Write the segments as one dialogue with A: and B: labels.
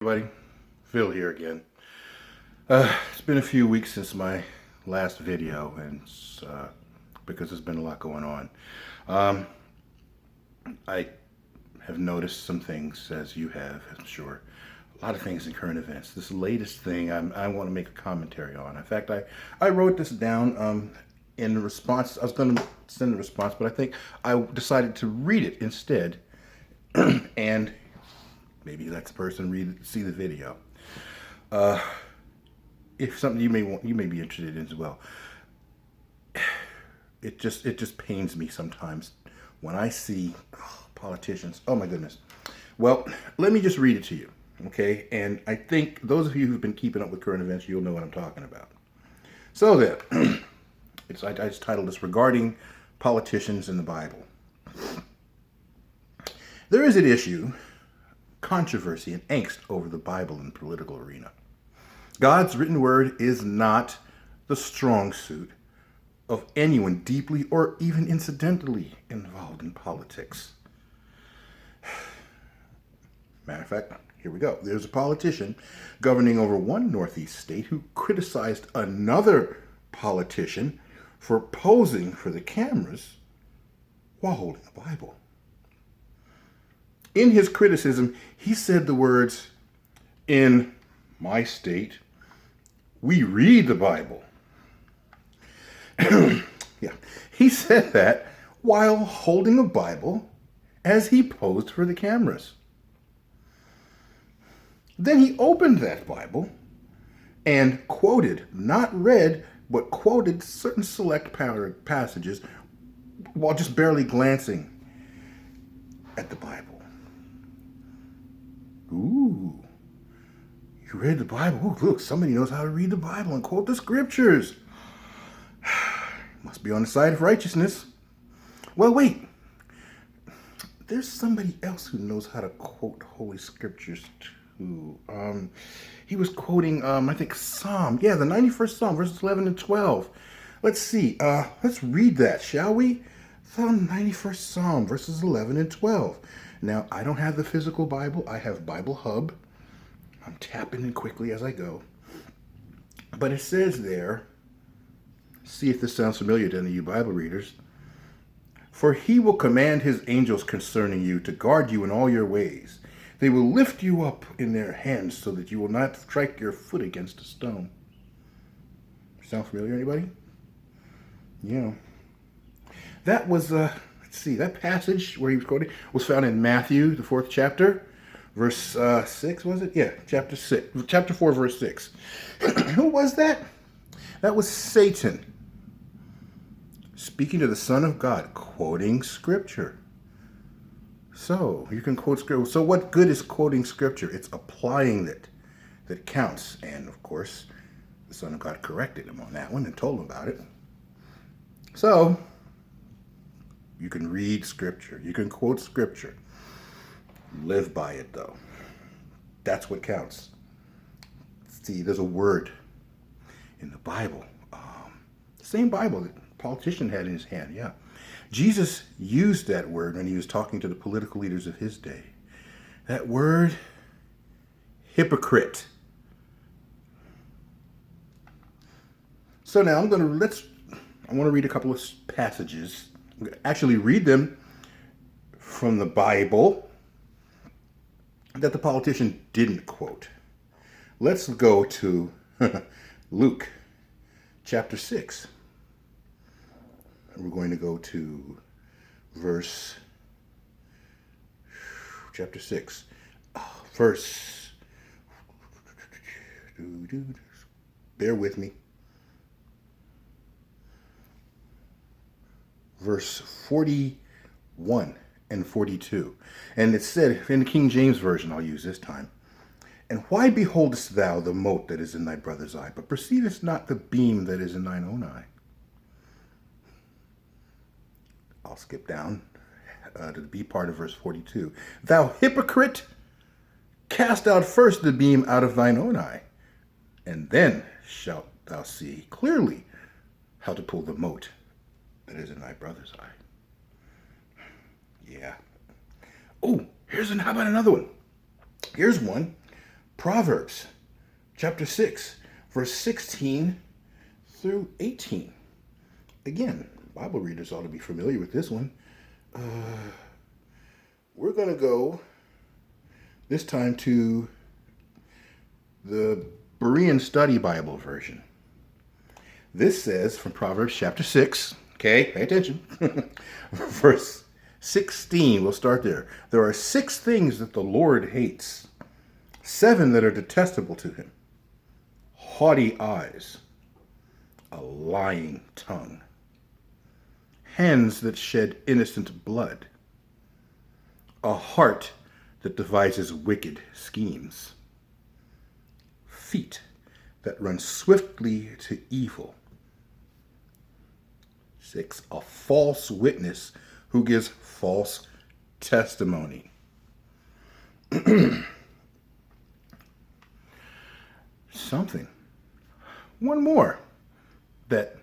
A: Everybody, Phil here again. It's been a few weeks since my last video, and because there's been a lot going on. Um, I have noticed some things, as you have, I'm sure. A lot of things in current events. This latest thing I want to make a commentary on. In fact, I wrote this down in response. I was going to send a response, but I think I decided to read it instead, and maybe let the person see the video. If something you may be interested in as well. It just pains me sometimes when I see politicians. Oh my goodness. Well, let me just read it to you, okay? And I think those of you who've been keeping up with current events, you'll know what I'm talking about. So then, I just titled this "Regarding Politicians in the Bible." There is an issue, controversy, and angst over the Bible in the political arena. God's written word is not the strong suit of anyone deeply or even incidentally involved in politics. Matter of fact, here we go. There's a politician governing over one Northeast state who criticized another politician for posing for the cameras while holding a Bible. In his criticism, he said the words, "In my state, we read the Bible." Yeah, he said that while holding a Bible as he posed for the cameras. Then he opened that Bible and quoted, not read, but quoted certain select passages while just barely glancing at the Bible. Ooh, you read the Bible? Ooh, look, somebody knows how to read the Bible and quote the scriptures. Must be on the side of righteousness. Well, wait. There's somebody else who knows how to quote Holy Scriptures too. He was quoting, I think, Psalm. Yeah, the 91st Psalm, verses 11 and 12. Let's see. Let's read that, shall we? The 91st Psalm, verses 11 and 12. Now, I don't have the physical Bible. I have Bible Hub. I'm tapping in quickly as I go. But it says there, see if this sounds familiar to any of you Bible readers. "For he will command his angels concerning you to guard you in all your ways. They will lift you up in their hands so that you will not strike your foot against a stone." Sound familiar, anybody? Yeah. That was, let's see, that passage where he was quoting was found in Matthew, the 4th chapter, verse 6, was it? Yeah, chapter 4, verse 6. Who was that? That was Satan speaking to the Son of God, quoting Scripture. So, you can quote Scripture. So what good is quoting Scripture? It's applying it that counts. And, of course, the Son of God corrected him on that one and told him about it. So, you can read Scripture. You can quote Scripture. Live by it, though. That's what counts. See, there's a word in the Bible. The same Bible that the politician had in his hand, yeah. Jesus used that word when he was talking to the political leaders of his day. That word, hypocrite. So now I want to read a couple of passages. I'm going to actually read them from the Bible that the politician didn't quote. Let's go to Luke chapter 6. We're going to go to chapter 6, verse, bear with me, verse 41 and 42. And it said, in the King James Version, I'll use this time, "And why beholdest thou the mote that is in thy brother's eye, but perceivest not the beam that is in thine own eye?" I'll skip down to the B part of verse 42. "Thou hypocrite, cast out first the beam out of thine own eye, and then shalt thou see clearly how to pull the mote that is in thy brother's eye." Yeah. Oh, how about another one? Here's one Proverbs chapter 6, verse 16 through 18. Again, Bible readers ought to be familiar with this one. We're going to go this time to the Berean Study Bible version. This says from Proverbs chapter 6, okay, pay attention, verse 16, we'll start there. There are 6 things that the Lord hates, 7 that are detestable to him: haughty eyes, a lying tongue, hands that shed innocent blood, a heart that devises wicked schemes, feet that run swiftly to evil, 6, a false witness who gives false testimony. Something. One more that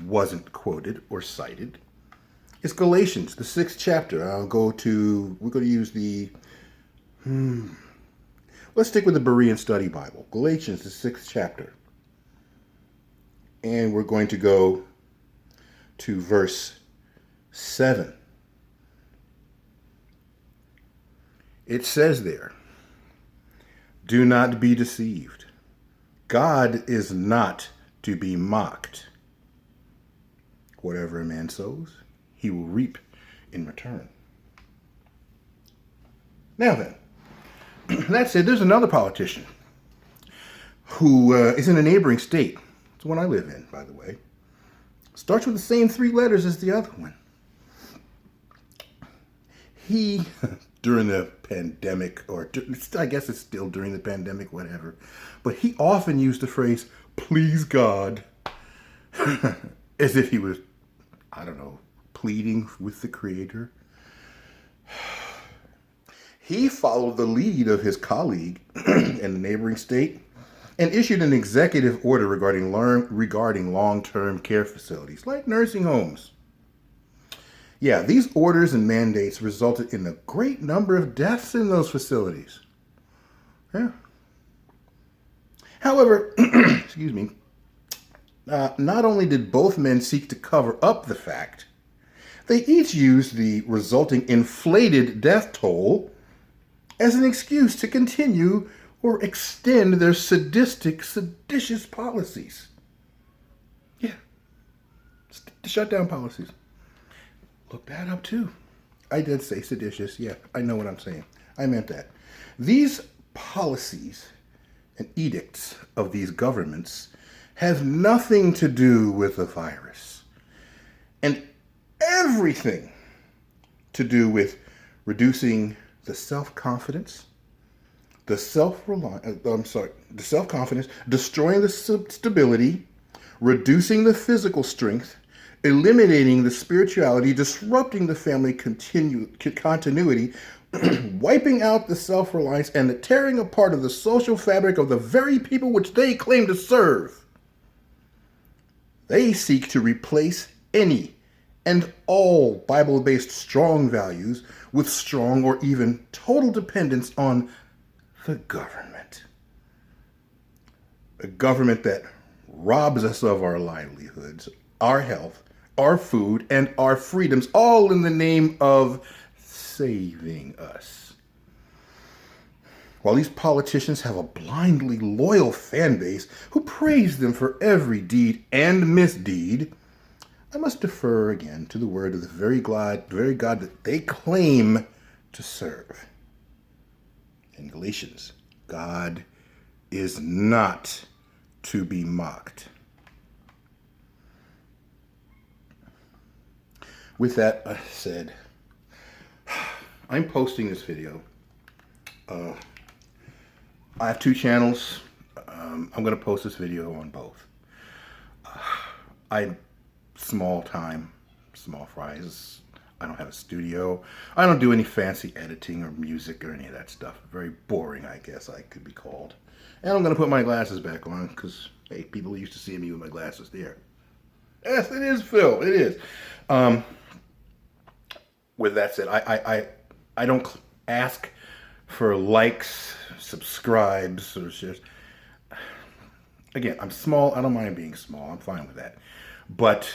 A: wasn't quoted or cited is Galatians, the 6th chapter. We're going to use let's stick with the Berean Study Bible. Galatians, the 6th chapter. And we're going to go to verse 7. It says there, "Do not be deceived. God is not to be mocked. Whatever a man sows, he will reap in return." Now then, that said, there's another politician who is in a neighboring state. It's the one I live in, by the way. Starts with the same 3 letters as the other one. He, during the pandemic, or I guess it's still during the pandemic, whatever, but he often used the phrase, "please God," as if he was, I don't know, pleading with the Creator. He followed the lead of his colleague in the neighboring state and issued an executive order regarding long-term care facilities, like nursing homes. Yeah, these orders and mandates resulted in a great number of deaths in those facilities. Yeah. However, excuse me, not only did both men seek to cover up the fact, they each used the resulting inflated death toll as an excuse to continue or extend their seditious policies. Yeah, the shutdown policies. Look that up too. I did say seditious. Yeah, I know what I'm saying. I meant that. These policies and edicts of these governments have nothing to do with the virus, and everything to do with reducing the self-confidence, the self-confidence, destroying the stability, reducing the physical strength, eliminating the spirituality, disrupting the family continuity, wiping out the self-reliance, and the tearing apart of the social fabric of the very people which they claim to serve. They seek to replace any and all Bible-based strong values with strong or even total dependence on the government. A government that robs us of our livelihoods, our health, our food, and our freedoms, all in the name of saving us. While these politicians have a blindly loyal fan base who praise them for every deed and misdeed, I must defer again to the word of the very God that they claim to serve. In Galatians, God is not to be mocked. With that said, I'm posting this video. I have 2 channels. I'm going to post this video on both. I'm small fries. I don't have a studio. I don't do any fancy editing or music or any of that stuff. Very boring, I guess I could be called. And I'm going to put my glasses back on because, hey, people used to see me with my glasses there. Yes, it is, Phil. It is. With that said, I don't ask for likes, subscribes, or shares. Again, I'm small. I don't mind being small. I'm fine with that. But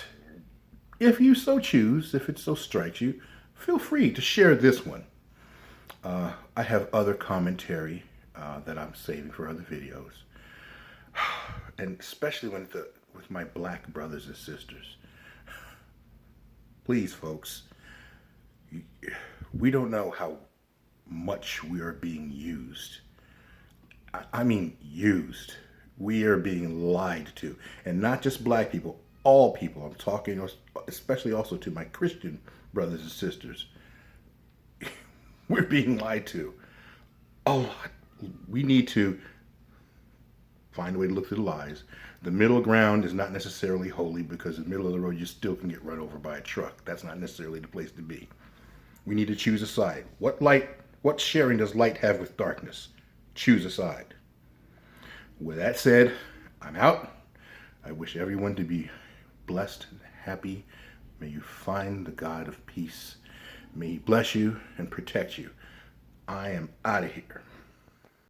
A: if you so choose, if it so strikes you, feel free to share this one. I have other commentary that I'm saving for other videos, and especially with my black brothers and sisters. Please, folks, we don't know how much we are being used. I mean, used. We are being lied to, and not just black people, all people. I'm talking especially also to my Christian brothers and sisters. We're being lied to a lot. We need to find a way to look through the lies. The middle ground is not necessarily holy, because in the middle of the road you still can get run over by a truck. That's not necessarily the place to be. We need to choose a side. What sharing does light have with darkness? Choose a side. With that said, I'm out. I wish everyone to be blessed and happy. May you find the God of peace. May he bless you and protect you. I am out of here.